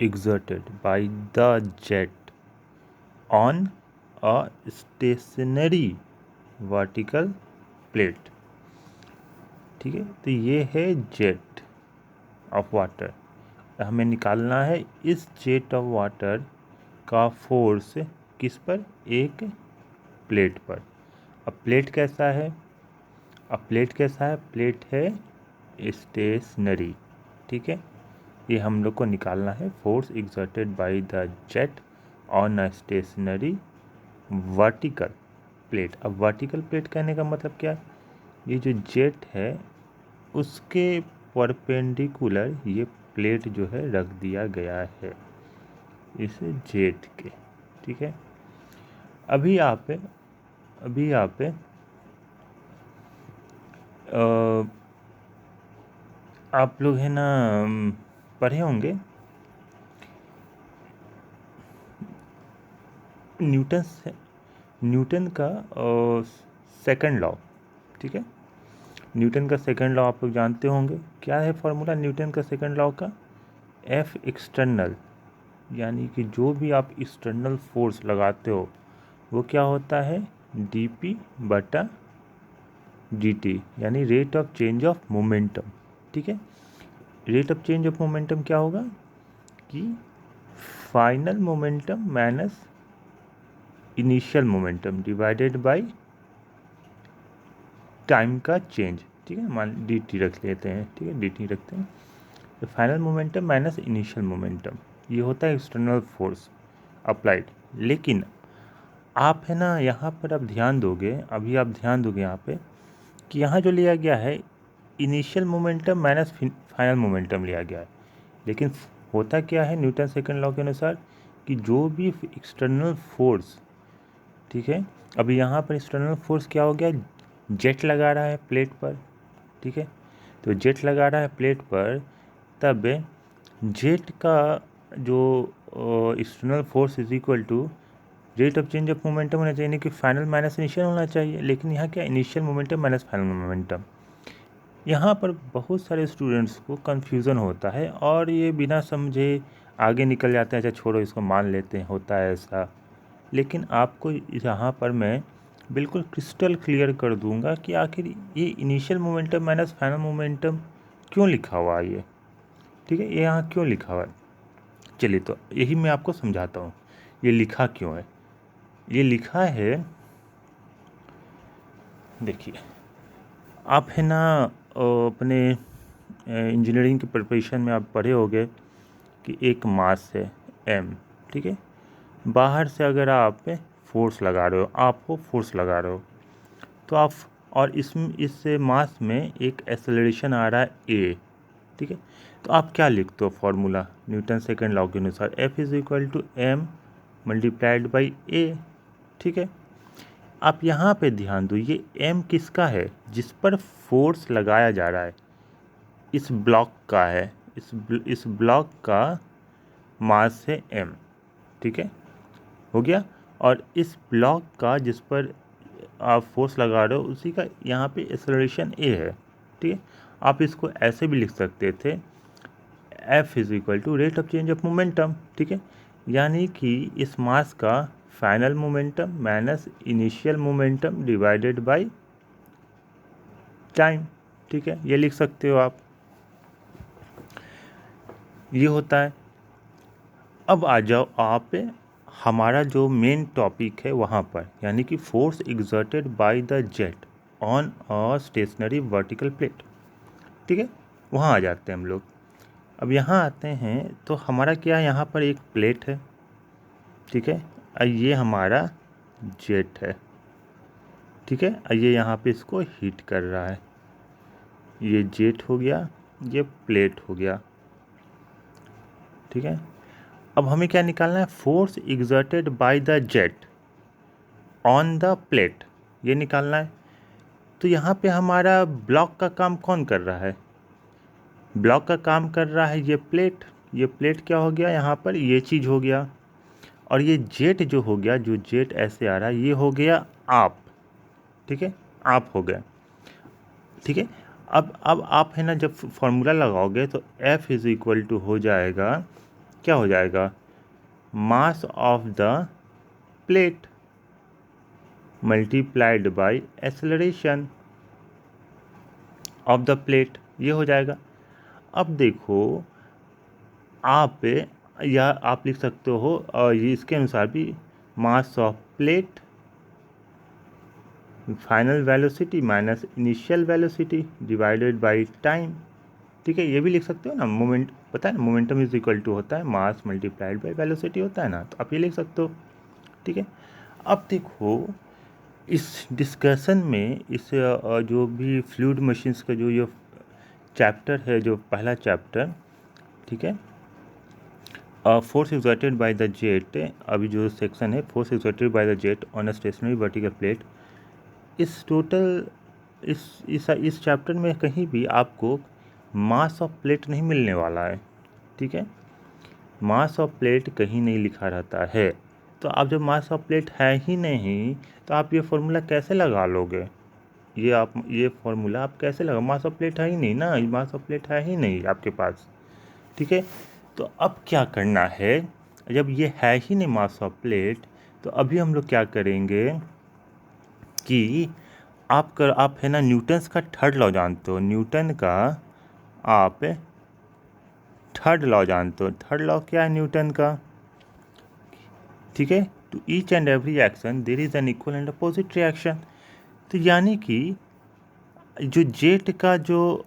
exerted by the jet on a stationary vertical plate। ठीक है, तो ये है जेट ऑफ वाटर। हमें निकालना है इस जेट ऑफ वाटर का फोर्स किस पर, एक प्लेट पर। अब प्लेट कैसा है, प्लेट है स्टेशनरी। ठीक है, ये हम लोग को निकालना है force exerted by the jet on a stationary vertical plate. अब वर्टिकल प्लेट कहने का मतलब क्या है, ये जो जेट है उसके परपेंडिकुलर ये प्लेट जो है रख दिया गया है इस जेट के। ठीक है, अभी आप आप लोग है ना पढ़े होंगे न्यूटन का सेकंड लॉ। ठीक है, न्यूटन का सेकंड लॉ आप लोग जानते होंगे। क्या है फॉर्मूला न्यूटन का सेकंड लॉ का, एफ एक्सटर्नल, यानी कि जो भी आप एक्सटर्नल फोर्स लगाते हो वो क्या होता है, dp बटा dt, यानी rate of change of momentum. ठीक है, rate of change of momentum क्या होगा कि final momentum minus initial momentum divided by time का चेंज। ठीक है, मान dt रख लेते हैं। ठीक है, dt रखते हैं, तो final momentum minus initial momentum, ये होता है एक्सटर्नल फोर्स अप्लाइड। लेकिन आप है ना यहाँ पर आप ध्यान दोगे, अभी आप ध्यान दोगे यहाँ पे कि यहाँ जो लिया गया है initial momentum minus final momentum लिया गया है। लेकिन होता क्या है न्यूटन सेकंड लॉ के अनुसार कि जो भी एक्सटर्नल फोर्स, ठीक है, अभी यहाँ पर एक्सटर्नल फोर्स क्या हो गया, जेट लगा रहा है प्लेट पर। ठीक है, तो जेट लगा रहा है प्लेट पर, तब जेट का जो external force is equal to rate of change of momentum होना चाहिए, यानी कि फाइनल माइनस इनिशियल होना चाहिए। लेकिन यहाँ क्या, initial momentum minus final momentum. यहाँ पर बहुत सारे स्टूडेंट्स को कन्फ्यूज़न होता है और ये बिना समझे आगे निकल जाते हैं, अच्छा छोड़ो इसको मान लेते हैं, होता है ऐसा। लेकिन आपको यहाँ पर मैं बिल्कुल क्रिस्टल क्लियर कर दूंगा कि आखिर ये initial momentum minus final momentum क्यों लिखा हुआ है ये। ठीक है, ये यहाँ क्यों लिखा हुआ है, चलिए तो यही मैं आपको समझाता हूँ ये लिखा क्यों है। ये लिखा है, देखिए आप है ना अपने इंजीनियरिंग के प्रिपरेशन में आप पढ़े होंगे कि एक मास है m। ठीक है, बाहर से अगर आप फोर्स लगा रहे हो, आपको फोर्स लगा रहे हो, तो आप और इस मास में एक एक्सेलरेशन आ रहा है a। ठीक है, तो आप क्या लिखते हो फॉर्मूला न्यूटन सेकंड लॉ के अनुसार, F is equal to m multiplied by a। ठीक है, आप यहाँ पे ध्यान दो, ये m किसका है, जिस पर फोर्स लगाया जा रहा है, इस ब्लॉक का है, इस ब्लॉक का मास है m। ठीक है, हो गया। और इस ब्लॉक का जिस पर आप फोर्स लगा रहे हो उसी का यहाँ पे एक्सेलरेशन a है। ठीक है, आप इसको ऐसे भी लिख सकते थे, F is equal to rate of change of momentum. ठीक है, यानी कि इस मास का final momentum minus initial momentum divided by time. ठीक है, ये लिख सकते हो आप, ये होता है। अब आ जाओ आप हमारा जो मेन टॉपिक है वहाँ पर, यानी कि force exerted by the jet on a stationary vertical plate. ठीक है, वहाँ आ जाते हैं हम लोग। अब यहाँ आते हैं तो हमारा क्या है, यहाँ पर एक प्लेट है। ठीक है, और ये हमारा जेट है। ठीक है, और ये यहाँ पे इसको हीट कर रहा है, ये जेट हो गया, ये प्लेट हो गया। ठीक है, अब हमें क्या निकालना है, force exerted by the jet on the plate, ये निकालना है। तो यहाँ पे हमारा ब्लॉक का काम कौन कर रहा है, ब्लॉक का काम कर रहा है ये प्लेट। ये प्लेट क्या हो गया, यहाँ पर ये चीज़ हो गया, और ये जेट जो हो गया, जो जेट ऐसे आ रहा है, ये हो गया आप। ठीक है, आप हो गया। ठीक है, अब आप है ना जब फॉर्मूला लगाओगे तो F इज इक्वल टू हो जाएगा, क्या हो जाएगा, mass of the plate multiplied by acceleration of the plate, ये हो जाएगा। अब देखो आप, या आप लिख सकते हो और ये इसके अनुसार भी, mass of plate final velocity minus initial velocity divided by time. ठीक है, ये भी लिख सकते हो ना, मोमेंट पता है ना, मोमेंटम इज इक्वल टू होता है मास मल्टीप्लाइड बाय वेलोसिटी होता है ना, तो आप ये लिख सकते हो। ठीक है, अब देखो इस डिस्कशन में इस जो भी फ्लूइड मशीन्स का जो ये चैप्टर है, जो पहला चैप्टर, ठीक है, force exerted by the jet, अभी जो सेक्शन है force exerted by the jet on a stationary vertical plate, इस टोटल इस चैप्टर में कहीं भी आपको मास ऑफ प्लेट नहीं मिलने वाला है। ठीक है, मास ऑफ प्लेट कहीं नहीं लिखा रहता है। तो आप जब मास ऑफ प्लेट है ही नहीं तो आप ये फॉर्मूला कैसे लगा लोगे, ये फॉर्मूला आप कैसे लगा, मास ऑफ प्लेट है ही नहीं ना, मास ऑफ प्लेट है ही नहीं आपके पास। ठीक है, तो अब क्या करना है, जब ये है ही नहीं मास ऑफ प्लेट, तो अभी हम लोग क्या करेंगे कि आप है ना न्यूटन्स का थर्ड लॉ जानते हो, न्यूटन का आप थर्ड लॉ जानते हो। थर्ड लॉ क्या है न्यूटन का, ठीक है, to each and every action there is an equal and opposite reaction. तो यानी कि जो जेट का जो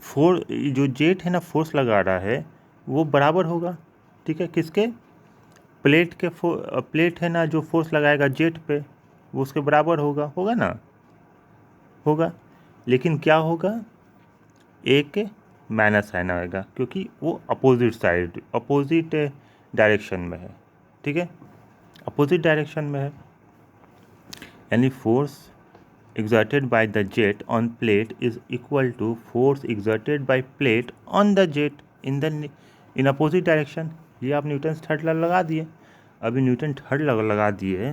जो जेट है ना फोर्स लगा रहा है वो बराबर होगा, ठीक है, किसके, प्लेट के प्लेट है ना जो फोर्स लगाएगा जेट पे वो उसके बराबर होगा ना, होगा। लेकिन क्या होगा, एक माइनस साइन आएगा क्योंकि वो अपोजिट डायरेक्शन में है। ठीक है, अपोजिट डायरेक्शन में है, यानी force exerted by the jet on plate is equal to force exerted by plate on the jet in opposite direction। ये आप न्यूटन थर्ड लॉ लगा दिए। अभी न्यूटन थर्ड लॉ लगा दिए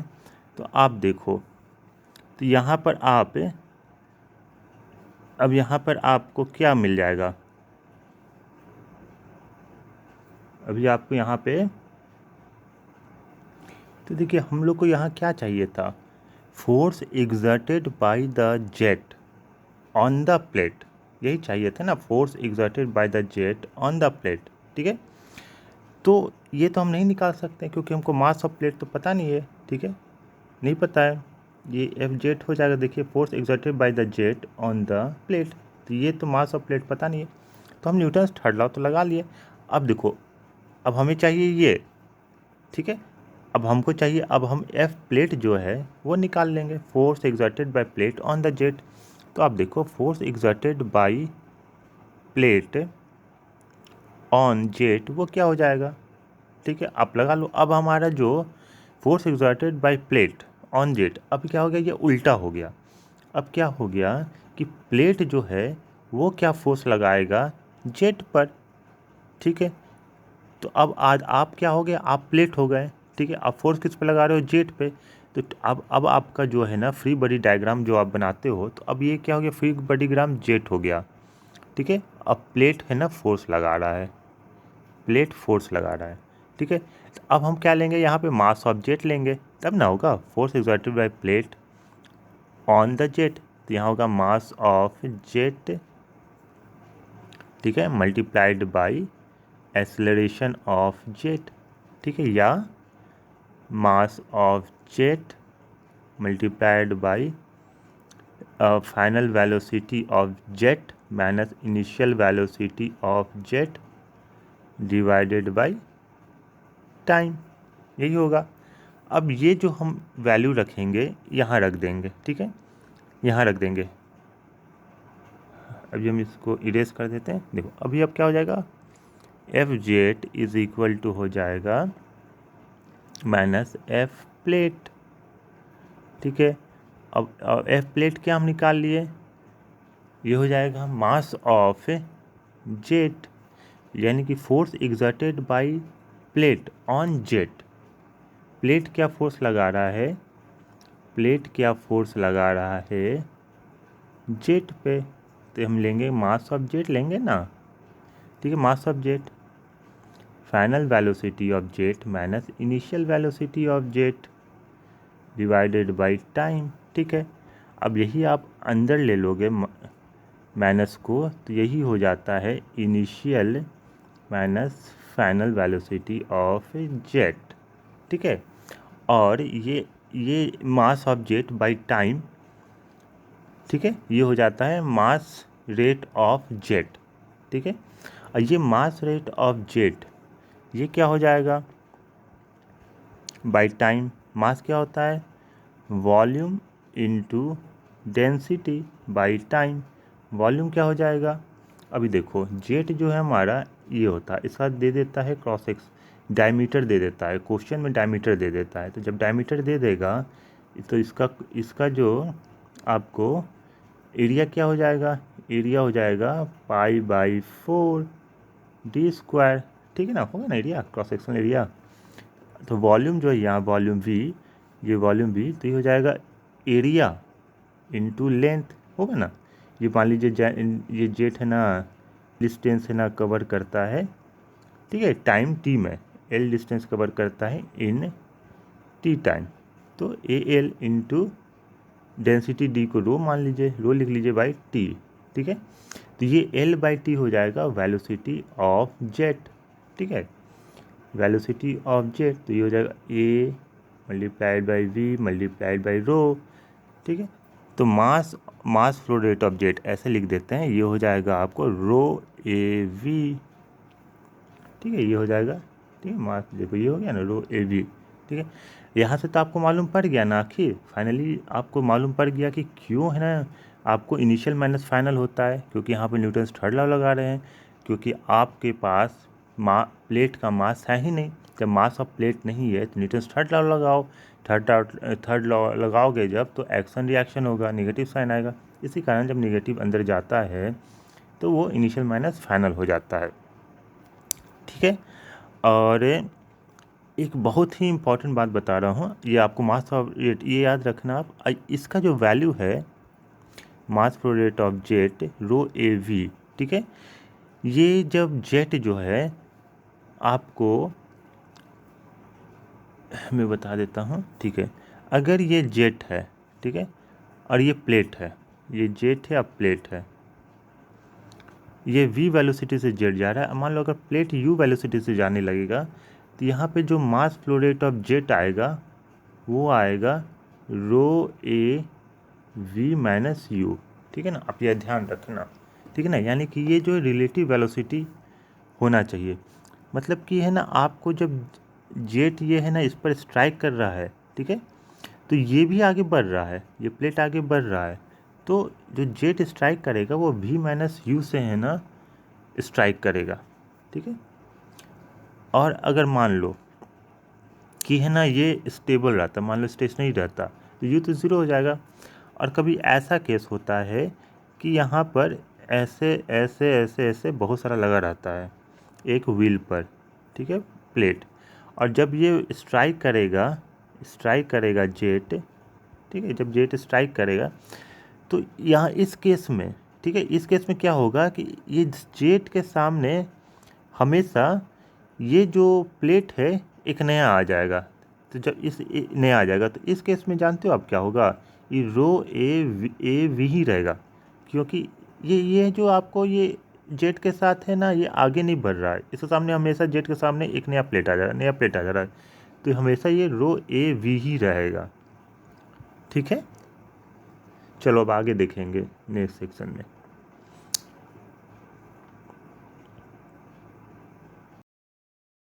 तो आप देखो, तो यहाँ पर अब यहाँ पर आपको क्या मिल जाएगा, अभी आपको यहाँ पे, तो देखिए हम लोग को यहाँ क्या चाहिए था, force exerted by the jet on the plate, यही चाहिए था ना, force exerted by the jet on the plate. ठीक है, तो ये तो हम नहीं निकाल सकते क्योंकि हमको मास ऑफ प्लेट तो पता नहीं है। ठीक है, नहीं पता है, ये एफ जेट हो जाएगा। देखिए force exerted by the jet on the plate, तो ये तो मास ऑफ प्लेट पता नहीं है, तो हम न्यूटन थर्ड लॉ तो लगा लिए। अब देखो, अब हमें चाहिए ये, ठीक है, अब हमको चाहिए, अब हम एफ प्लेट जो है वो निकाल लेंगे, force exerted by plate on the jet. तो आप देखो force exerted by plate on jet वो क्या हो जाएगा, ठीक है, आप लगा लो। अब हमारा जो force exerted by plate on jet, अब क्या हो गया, ये उल्टा हो गया। अब क्या हो गया कि प्लेट जो है वो क्या फोर्स लगाएगा जेट पर। ठीक है, तो अब आज आप क्या हो गए, आप प्लेट हो गए। ठीक है, आप फोर्स किस पे लगा रहे हो, जेट पे। तो अब आपका जो है ना फ्री बॉडी डायग्राम जो आप बनाते हो, तो अब ये क्या हो गया, फ्री बॉडी डायग्राम जेट हो गया। ठीक है, अब प्लेट है ना फोर्स लगा रहा है, प्लेट फोर्स लगा रहा है। ठीक है, तो अब हम क्या लेंगे, यहाँ पे मास ऑफ जेट लेंगे तब ना होगा, force exerted bye plate on the jet, तो यहाँ होगा मास ऑफ जेट, ठीक है, multiplied by acceleration of jet. ठीक है, या mass of jet multiplied by final velocity of jet minus initial velocity of jet divided by time, यही होगा। अब ये जो हम वैल्यू रखेंगे यहाँ रख देंगे, ठीक है, यहाँ रख देंगे। अभी हम इसको इरेज कर देते हैं। देखो अभी अब क्या हो जाएगा, F jet is equal to हो जाएगा माइनस एफ प्लेट। ठीक है, अब एफ प्लेट क्या हम निकाल लिए, ये हो जाएगा मास ऑफ जेट, यानी कि force exerted by plate on jet. Plate क्या फोर्स लगा रहा है, प्लेट क्या फोर्स लगा रहा है जेट पे, तो हम लेंगे मास ऑफ जेट लेंगे ना, ठीक है। Mass of jet, final velocity of jet minus initial velocity of jet divided by time, ठीक है। अब यही आप अंदर ले लोगे माइनस को, तो यही हो जाता है initial minus final velocity of jet, ठीक है। और ये mass of jet bye time, ठीक है, ये हो जाता है मास रेट ऑफ जेट, ठीक है। और ये मास रेट ऑफ जेट ये क्या हो जाएगा बाय टाइम, मास क्या होता है volume into density by time, volume क्या हो जाएगा। अभी देखो जेट जो है हमारा ये होता है, इसका दे देता है क्रॉस सेक्शन डायमीटर दे देता है, क्वेश्चन में डायमीटर दे देता है। तो जब डायमीटर दे देगा तो इसका जो आपको एरिया क्या हो जाएगा, एरिया हो जाएगा π/4 d स्क्वायर, ठीक है ना, होगा ना एरिया, क्रॉस सेक्शनल एरिया। तो वॉल्यूम जो है यहाँ वॉल्यूम v, ये वॉल्यूम v, तो ये हो जाएगा एरिया इनटू लेंथ, होगा ना। ये मान लीजिए ये जेट है ना, डिस्टेंस है ना कवर करता है, ठीक है, टाइम t में, l डिस्टेंस कवर करता है इन t टाइम, तो A L into density d को रो मान लीजिए, रो लिख लीजिए बाई t, ठीक है। तो ये l बाई टी हो जाएगा वेलोसिटी ऑफ जेट, ठीक है, वेलोसिटी ऑफ जेट। तो ये हो जाएगा a multiplied by v multiplied by rho, ठीक है। तो मास फ्लो रेट ऑफ जेट ऐसे लिख देते हैं, ये हो जाएगा आपको रो ए वी, ठीक है, ये हो जाएगा, ठीक है। मास देखो ये हो गया ना रो ए वी, ठीक है। यहाँ से तो आपको मालूम पड़ गया ना, आखिर फाइनली आपको मालूम पड़ गया कि क्यों है ना आपको इनिशियल माइनस फाइनल होता है, क्योंकि यहाँ पर न्यूटन्स थर्ड लॉ लगा रहे हैं, क्योंकि आपके पास प्लेट का मास है ही नहीं। जब मास ऑफ प्लेट नहीं है तो न्यूटन्स थर्ड लॉ लगाओ, थर्ड लॉ लगाओगे जब, तो एक्शन रिएक्शन होगा, नेगेटिव साइन आएगा। इसी कारण जब नेगेटिव अंदर जाता है तो वो इनिशियल माइनस फाइनल हो जाता है, ठीक है। और एक बहुत ही इम्पॉर्टेंट बात बता रहा हूँ, ये आपको मास ऑफ रेट ये याद रखना आप, इसका जो वैल्यू है mass flow rate of jet rho A V, ठीक है। ये जब जेट जो है आपको मैं बता देता हूँ, ठीक है। अगर ये जेट है, ठीक है, और ये प्लेट है, ये जेट है अब प्लेट है, ये v वेलोसिटी से जेट जा रहा है। मान लो अगर प्लेट u वेलोसिटी से जाने लगेगा तो यहाँ पे जो मास फ्लो रेट ऑफ जेट आएगा वो आएगा रो ए वी माइनस यू, ठीक है ना। आप यह ध्यान रखना, ठीक है ना। यानी कि ये जो रिलेटिव वेलोसिटी होना चाहिए, मतलब कि है ना आपको जब जेट ये है ना इस पर स्ट्राइक कर रहा है, ठीक है, तो ये भी आगे बढ़ रहा है, ये प्लेट आगे बढ़ रहा है, तो जो जेट स्ट्राइक करेगा वो v माइनस यू से है ना स्ट्राइक करेगा, ठीक है। और अगर मान लो कि है ना ये स्टेबल रहता, मान लो स्टेशनरी रहता, तो यू तो ज़ीरो हो जाएगा। और कभी ऐसा केस होता है कि यहाँ पर ऐसे ऐसे ऐसे ऐसे बहुत सारा लगा रहता है एक व्हील पर, ठीक है, प्लेट। और जब ये स्ट्राइक करेगा जेट, ठीक है, जब जेट स्ट्राइक करेगा तो यहाँ इस केस में, ठीक है, इस केस में क्या होगा कि ये जेट के सामने हमेशा ये जो प्लेट है एक नया आ जाएगा। तो जब नया आ जाएगा तो इस केस में जानते हो आप क्या होगा, ये रो ए वी ही रहेगा, क्योंकि ये जो आपको ये जेट के साथ है ना ये आगे नहीं बढ़ रहा है, इसके सामने हमेशा जेट के सामने एक नया प्लेट आ जा रहा है, नया प्लेट आ जा रहा है, तो हमेशा ये रो ए वी ही रहेगा, ठीक है। चलो अब आगे देखेंगे नेक्स्ट सेक्शन में।